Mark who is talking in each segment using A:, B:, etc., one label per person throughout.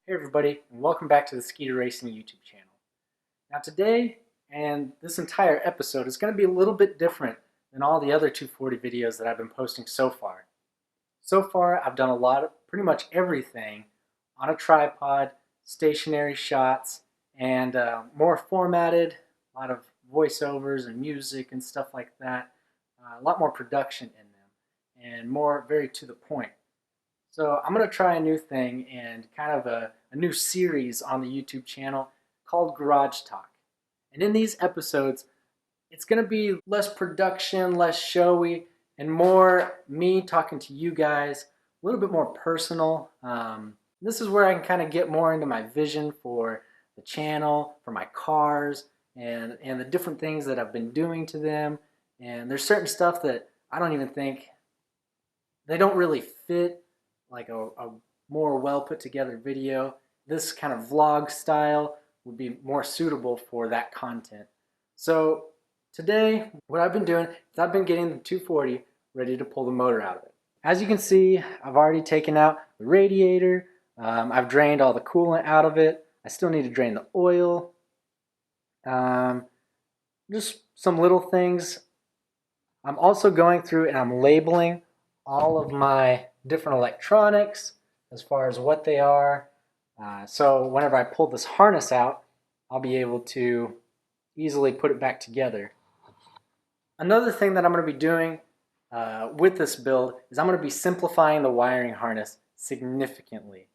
A: Hey everybody, and welcome back to the Skeeter Racing YouTube channel. Now today, and this entire episode, is going to be a little bit different than all the other 240 videos that I've been posting so far. So far, I've done pretty much everything on a tripod, stationary shots, and more formatted, a lot of voiceovers and music and stuff like that. A lot more production in them, and more very to the point. So I'm going to try a new thing and kind of a new series on the YouTube channel called Garage Talk. And in these episodes, it's going to be less production, less showy, and more me talking to you guys, a little bit more personal. This is where I can kind of get more into my vision for the channel, for my cars, and the different things that I've been doing to them. And there's certain stuff that I don't even think, they don't really fit like a more well put together video. This kind of vlog style would be more suitable for that content. So today, what I've been doing is I've been getting the 240 ready to pull the motor out of it. As you can see, I've already taken out the radiator. I've drained all the coolant out of it. I still need to drain the oil. Just some little things. I'm also going through and I'm labeling all of my different electronics as far as what they are. So whenever I pull this harness out, I'll be able to easily put it back together. Another thing that I'm going to be doing with this build is I'm going to be simplifying the wiring harness significantly.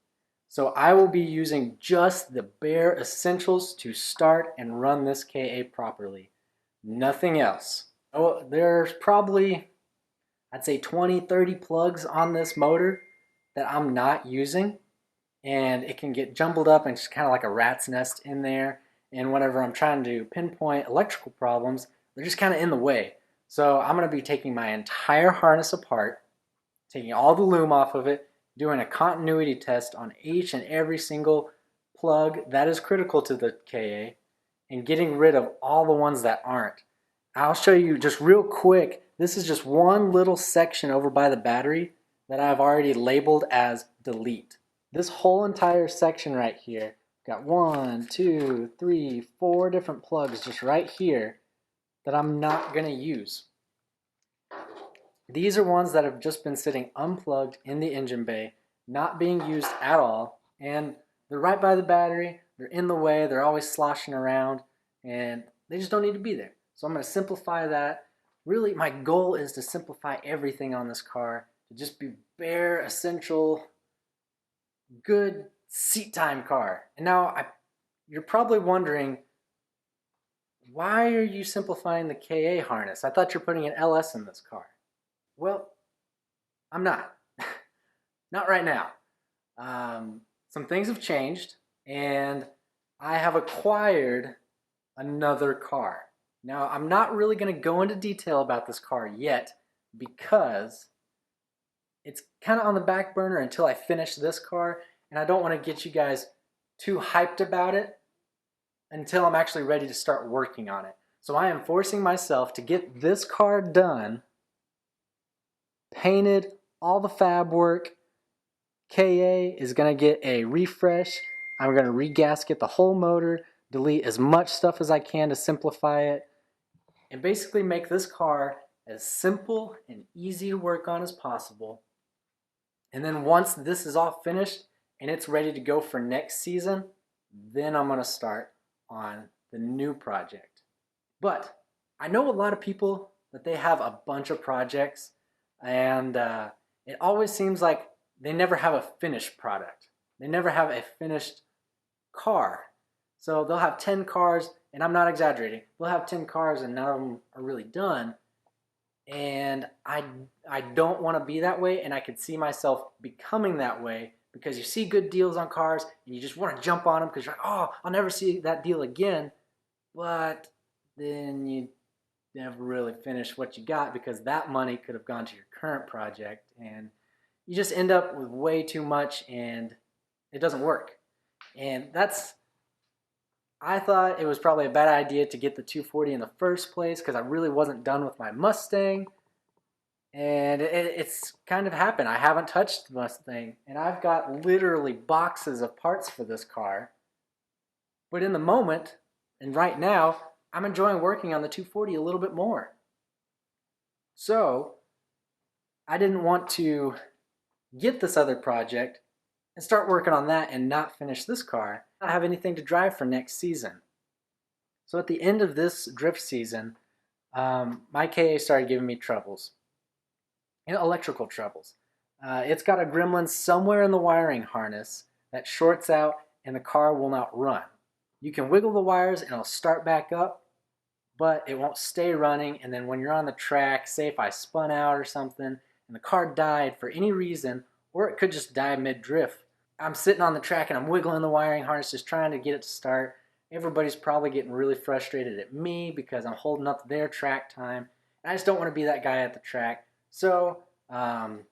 A: So I will be using just the bare essentials to start and run this KA properly. Nothing else. Oh, there's probably, I'd say 20, 30 plugs on this motor that I'm not using, and it can get jumbled up and just kind of like a rat's nest in there. And whenever I'm trying to pinpoint electrical problems, they're just kind of in the way. So I'm going to be taking my entire harness apart, taking all the loom off of it, doing a continuity test on each and every single plug that is critical to the KA, and getting rid of all the ones that aren't. I'll show you just real quick. This is just one little section over by the battery that I've already labeled as delete. This whole entire section right here, got 1, 2, 3, 4 different plugs just right here that I'm not going to use. These are ones that have just been sitting unplugged in the engine bay, not being used at all, and they're right by the battery, they're in the way, they're always sloshing around, and they just don't need to be there. So I'm going to simplify that. Really, my goal is to simplify everything on this car to just be bare, essential, good seat time car. And now you're probably wondering, why are you simplifying the KA harness? I thought you're putting an LS in this car. Well, I'm not. Not right now. Some things have changed, and I have acquired another car. Now, I'm not really going to go into detail about this car yet because it's kind of on the back burner until I finish this car, and I don't want to get you guys too hyped about it until I'm actually ready to start working on it. So I am forcing myself to get this car done, painted, all the fab work. KA is going to get a refresh. I'm going to re-gasket the whole motor, delete as much stuff as I can to simplify it, and basically make this car as simple and easy to work on as possible. And then once this is all finished and it's ready to go for next season, then I'm going to start on the new project. But I know a lot of people that they have a bunch of projects, and it always seems like they never have a finished product. They never have a finished car. So they'll have 10 cars, and I'm not exaggerating. They'll have 10 cars and none of them are really done. And I don't want to be that way, and I could see myself becoming that way because you see good deals on cars and you just want to jump on them because you're like, oh, I'll never see that deal again. But then you never really finish what you got because that money could have gone to your current project, and you just end up with way too much and it doesn't work. And I thought it was probably a bad idea to get the 240 in the first place because I really wasn't done with my Mustang. And it's kind of happened. I haven't touched the Mustang, and I've got literally boxes of parts for this car. But in the moment, and right now, I'm enjoying working on the 240 a little bit more. So I didn't want to get this other project and start working on that and not finish this car. I don't have anything to drive for next season. So at the end of this drift season, my KA started giving me troubles. Electrical troubles. It's got a gremlin somewhere in the wiring harness that shorts out and the car will not run. You can wiggle the wires and it'll start back up, but it won't stay running. And then when you're on the track, say if I spun out or something and the car died for any reason, or it could just die mid-drift, I'm sitting on the track and I'm wiggling the wiring harness just trying to get it to start. Everybody's probably getting really frustrated at me because I'm holding up their track time. And I just don't want to be that guy at the track. So the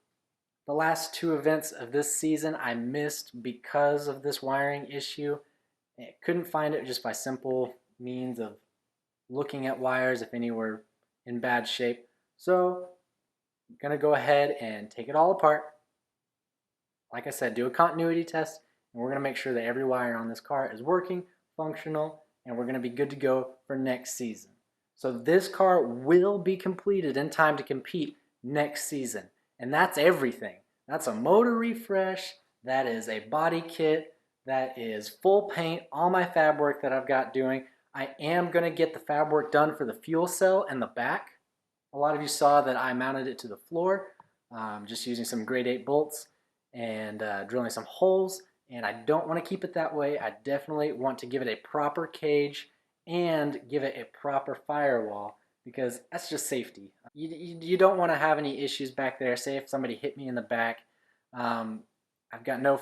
A: last two events of this season I missed because of this wiring issue. I couldn't find it just by simple means of looking at wires if any were in bad shape. So I'm going to go ahead and take it all apart. Like I said, do a continuity test, and we're going to make sure that every wire on this car is working, functional, and we're going to be good to go for next season. So this car will be completed in time to compete next season. And that's everything. That's a motor refresh, that is a body kit, that is full paint, all my fab work that I've got doing. I am going to get the fab work done for the fuel cell and the back. A lot of you saw that I mounted it to the floor, just using some grade 8 bolts and drilling some holes. And I don't want to keep it that way. I definitely want to give it a proper cage and give it a proper firewall, because that's just safety. You don't want to have any issues back there. Say if somebody hit me in the back, I've got no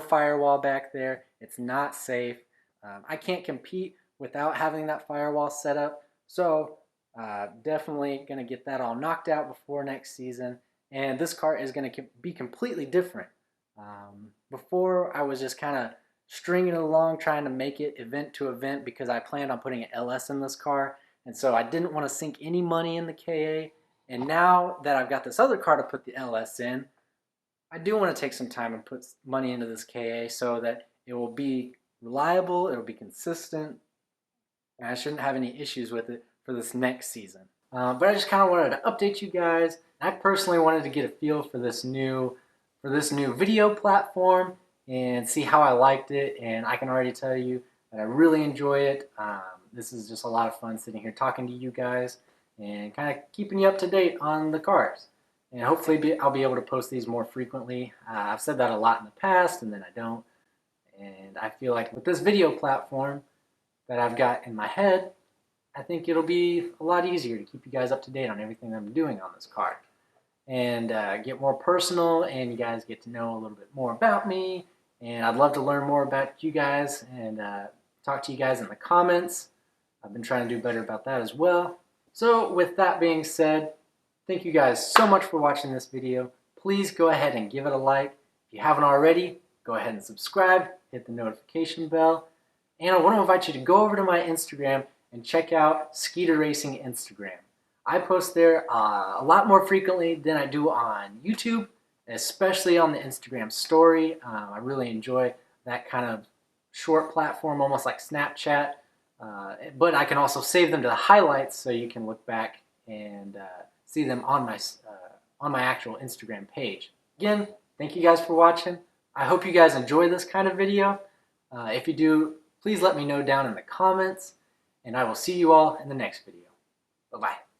A: firewall back there. It's not safe. I can't compete without having that firewall set up. So definitely going to get that all knocked out before next season. And this car is going to be completely different. Before I was just kind of stringing it along, trying to make it event to event because I planned on putting an LS in this car. And so I didn't want to sink any money in the KA. And now that I've got this other car to put the LS in, I do want to take some time and put money into this KA so that it will be reliable, it'll be consistent, and I shouldn't have any issues with it for this next season. But I just kind of wanted to update you guys. I personally wanted to get a feel for this new video platform and see how I liked it, and I can already tell you that I really enjoy it. This is just a lot of fun sitting here talking to you guys and kind of keeping you up to date on the cars. And hopefully I'll be able to post these more frequently. I've said that a lot in the past and then I don't. And I feel like with this video platform that I've got in my head, I think it'll be a lot easier to keep you guys up to date on everything that I'm doing on this car. And get more personal, and you guys get to know a little bit more about me. And I'd love to learn more about you guys and talk to you guys in the comments. I've been trying to do better about that as well. So with that being said, thank you guys so much for watching this video. Please go ahead and give it a like. If you haven't already, go ahead and subscribe, hit the notification bell. And I want to invite you to go over to my Instagram and check out Skeeter Racing Instagram. I post there a lot more frequently than I do on YouTube, especially on the Instagram story. I really enjoy that kind of short platform, almost like Snapchat. But I can also save them to the highlights so you can look back and see them on my actual Instagram page. Again, thank you guys for watching. I hope you guys enjoy this kind of video. If you do, please let me know down in the comments, and I will see you all in the next video. Bye-bye.